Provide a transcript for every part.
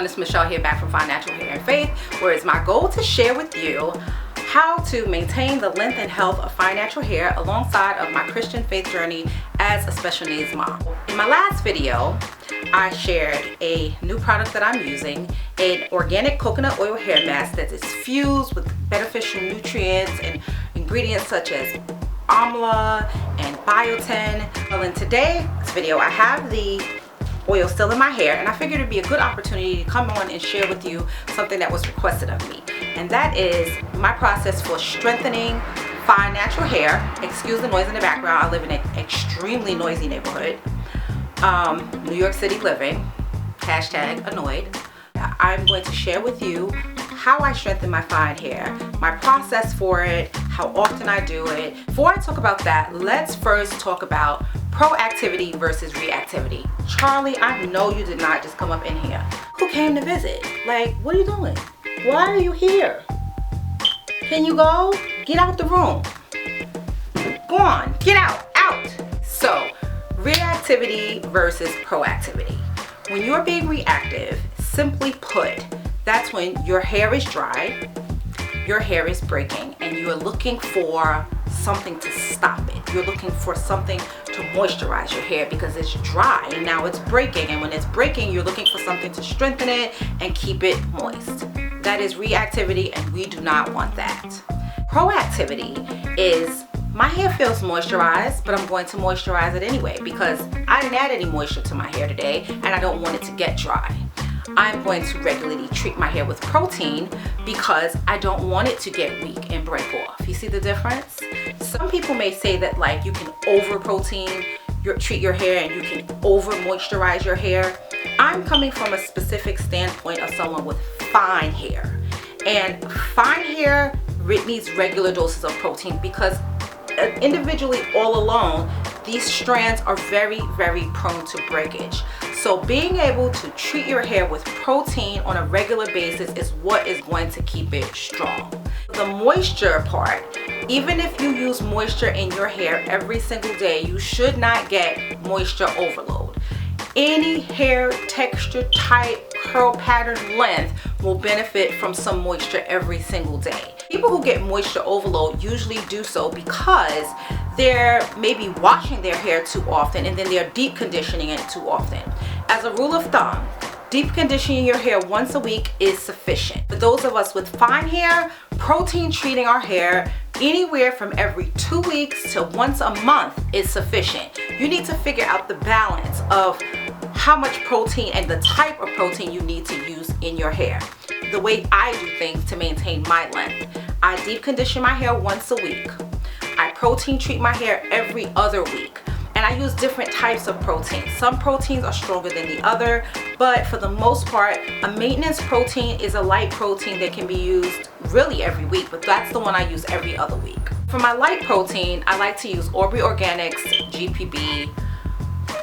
everyone, it's Michelle here, back from Financial Hair and Faith, where it's my goal to share with you how to maintain the length and health of fine natural hair alongside of my Christian faith journey as a special needs mom. In my last video, I shared a new product that I'm using, an organic coconut oil hair mask that is fused with beneficial nutrients and ingredients such as amla and biotin. Well, in today's video, I have the oil still in my hair, and I figured it'd be a good opportunity to come on and share with you something that was requested of me, and that is my process for strengthening fine natural hair. Excuse the noise in the background. I live in an extremely noisy neighborhood. New York City living, hashtag annoyed. I'm going to share with you how I strengthen my fine hair, my process for it, how often I do it. Before I talk about that, let's first talk about proactivity versus reactivity. Charlie, I know you did not just come up in here. Who came to visit? Like, what are you doing? Why are you here? Can you go? Get out the room. Go on, get out. So, reactivity versus proactivity. When you're being reactive, simply put, that's when your hair is dry, your hair is breaking, and you are looking for something to stop it. You're looking for something to moisturize your hair because it's dry and now it's breaking, and when it's breaking, you're looking for something to strengthen it and keep it moist. That is reactivity, and we do not want that. Proactivity is, my hair feels moisturized, but I'm going to moisturize it anyway because I didn't add any moisture to my hair today and I don't want it to get dry. I'm going to regularly treat my hair with protein because I don't want it to get weak and break off. You see the difference? Some people may say that like you can over protein treat your hair and you can over moisturize your hair. I'm coming from a specific standpoint of someone with fine hair, and fine hair needs regular doses of protein because individually, all alone, these strands are very, very prone to breakage. So being able to treat your hair with protein on a regular basis is what is going to keep it strong. The moisture part, even if you use moisture in your hair every single day, you should not get moisture overload. Any hair texture, type, curl pattern, length will benefit from some moisture every single day. People who get moisture overload usually do so because they're maybe washing their hair too often and then they're deep conditioning it too often. As a rule of thumb, deep conditioning your hair once a week is sufficient. For those of us with fine hair, protein treating our hair anywhere from every 2 weeks to once a month is sufficient. You need to figure out the balance of how much protein and the type of protein you need to use in your hair. The way I do things to maintain my length, I deep condition my hair once a week. I protein treat my hair every other week. And I use different types of protein. Some proteins are stronger than the other, but for the most part, a maintenance protein is a light protein that can be used really every week, but that's the one I use every other week. For my light protein, I like to use Aubrey Organics GPB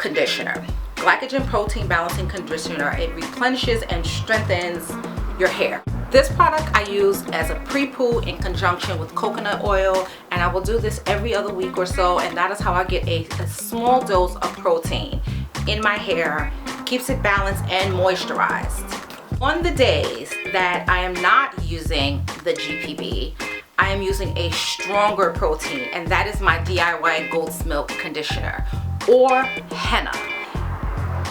conditioner. Glycogen protein balancing conditioner. It replenishes and strengthens your hair. This product I use as a pre-poo in conjunction with coconut oil, and I will do this every other week or so, and that is how I get a small dose of protein in my hair. Keeps it balanced and moisturized. On the days that I am not using the GPB, I am using a stronger protein, and that is my DIY goat's milk conditioner or henna.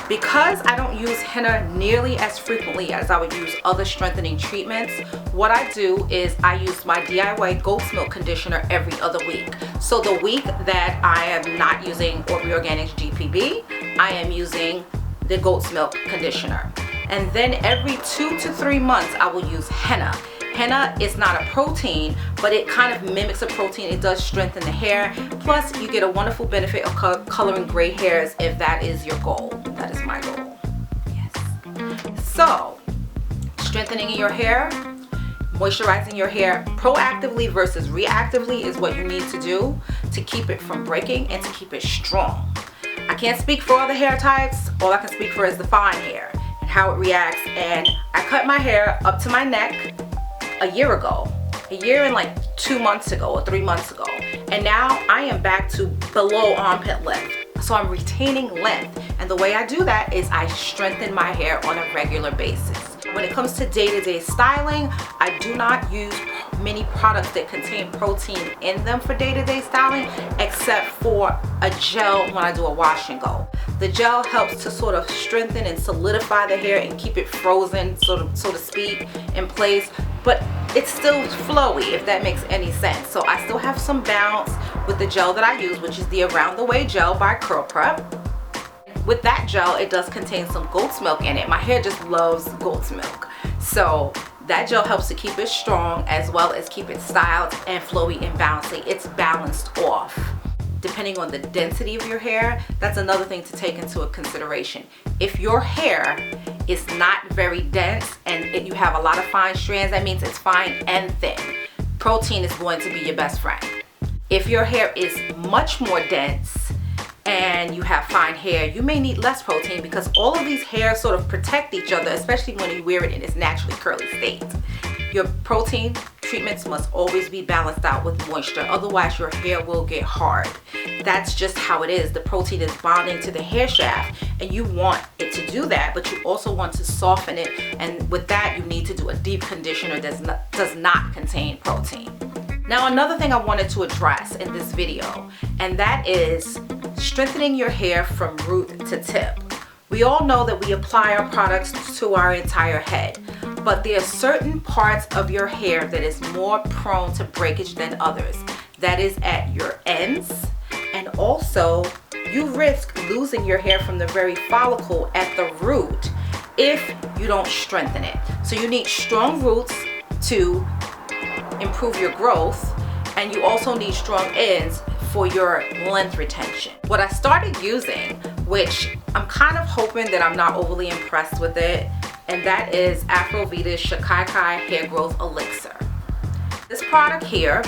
Because I don't use henna nearly as frequently as I would use other strengthening treatments, what I do is I use my DIY goat's milk conditioner every other week. So the week that I am not using Aubrey Organics GPB, I am using the goat's milk conditioner. And then every 2 to 3 months, I will use henna. Henna is not a protein, but it kind of mimics a protein. It does strengthen the hair. Plus, you get a wonderful benefit of coloring gray hairs if that is your goal. That is my goal. Yes. So, strengthening your hair, moisturizing your hair proactively versus reactively is what you need to do to keep it from breaking and to keep it strong. I can't speak for other hair types. All I can speak for is the fine hair and how it reacts. And I cut my hair up to my neck a year and like 2 months ago or 3 months ago, and now I am back to below armpit length. So I'm retaining length, and the way I do that is I strengthen my hair on a regular basis. When it comes to day-to-day styling, I do not use many products that contain protein in them for day-to-day styling, except for a gel when I do a wash and go. The gel helps to sort of strengthen and solidify the hair and keep it frozen, so to speak, in place, but it's still flowy, if that makes any sense. So I still have some bounce with the gel that I use, which is the Around the Way gel by Curl Prep. With that gel, it does contain some goat's milk in it. My hair just loves goat's milk. So that gel helps to keep it strong as well as keep it styled and flowy and bouncy. It's balanced off. Depending on the density of your hair, that's another thing to take into consideration. If your hair is not very dense and you have a lot of fine strands, that means it's fine and thin. Protein is going to be your best friend. If your hair is much more dense and you have fine hair, you may need less protein, because all of these hairs sort of protect each other, especially when you wear it in its naturally curly state. Your protein treatments must always be balanced out with moisture, otherwise your hair will get hard. That's just how it is. The protein is bonding to the hair shaft and you want it to do that, but you also want to soften it, and with that you need to do a deep conditioner that does not contain protein. Now, another thing I wanted to address in this video, and that is strengthening your hair from root to tip. We all know that we apply our products to our entire head, but there are certain parts of your hair that is more prone to breakage than others. That is at your ends, and also you risk losing your hair from the very follicle at the root if you don't strengthen it. So you need strong roots to improve your growth, and you also need strong ends for your length retention. What I started using, which I'm kind of hoping that I'm not overly impressed with it, and that is Afrovita's Shikakai Hair Growth Elixir. This product here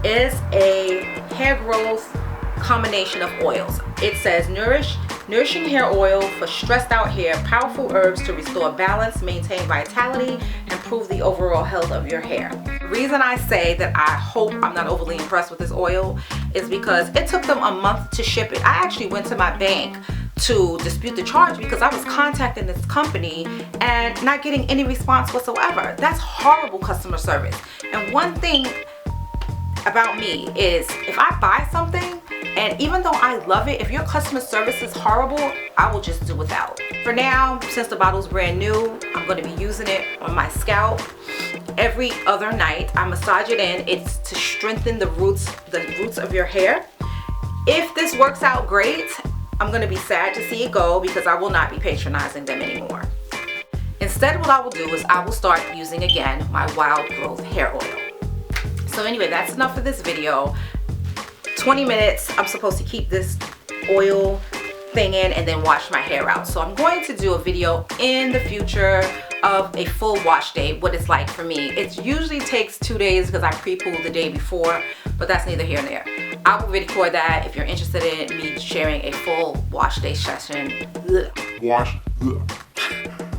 is a hair growth combination of oils. It says nourishing hair oil for stressed out hair, powerful herbs to restore balance, maintain vitality, and improve the overall health of your hair. The reason I say that I hope I'm not overly impressed with this oil is because it took them a month to ship it. I actually went to my bank to dispute the charge because I was contacting this company and not getting any response whatsoever. That's horrible customer service. And one thing about me is, if I buy something, and even though I love it, if your customer service is horrible, I will just do without. For now, since the bottle's brand new, I'm going to be using it on my scalp every other night. I massage it in. It's to strengthen the roots of your hair. If this works out great, I'm going to be sad to see it go, because I will not be patronizing them anymore. Instead, what I will do is I will start using again my Wild Growth hair oil. So anyway, that's enough for this video. 20 minutes, I'm supposed to keep this oil thing in and then wash my hair out. So I'm going to do a video in the future of a full wash day, what it's like for me. It usually takes 2 days because I pre-pool the day before, but that's neither here nor there. I will record that if you're interested in me sharing a full wash day session.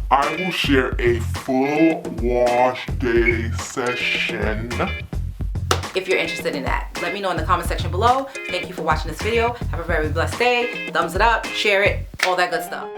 I will share a full wash day session. If you're interested in that, let me know in the comment section below. Thank you for watching this video. Have a very blessed day. Thumbs it up, share it, all that good stuff.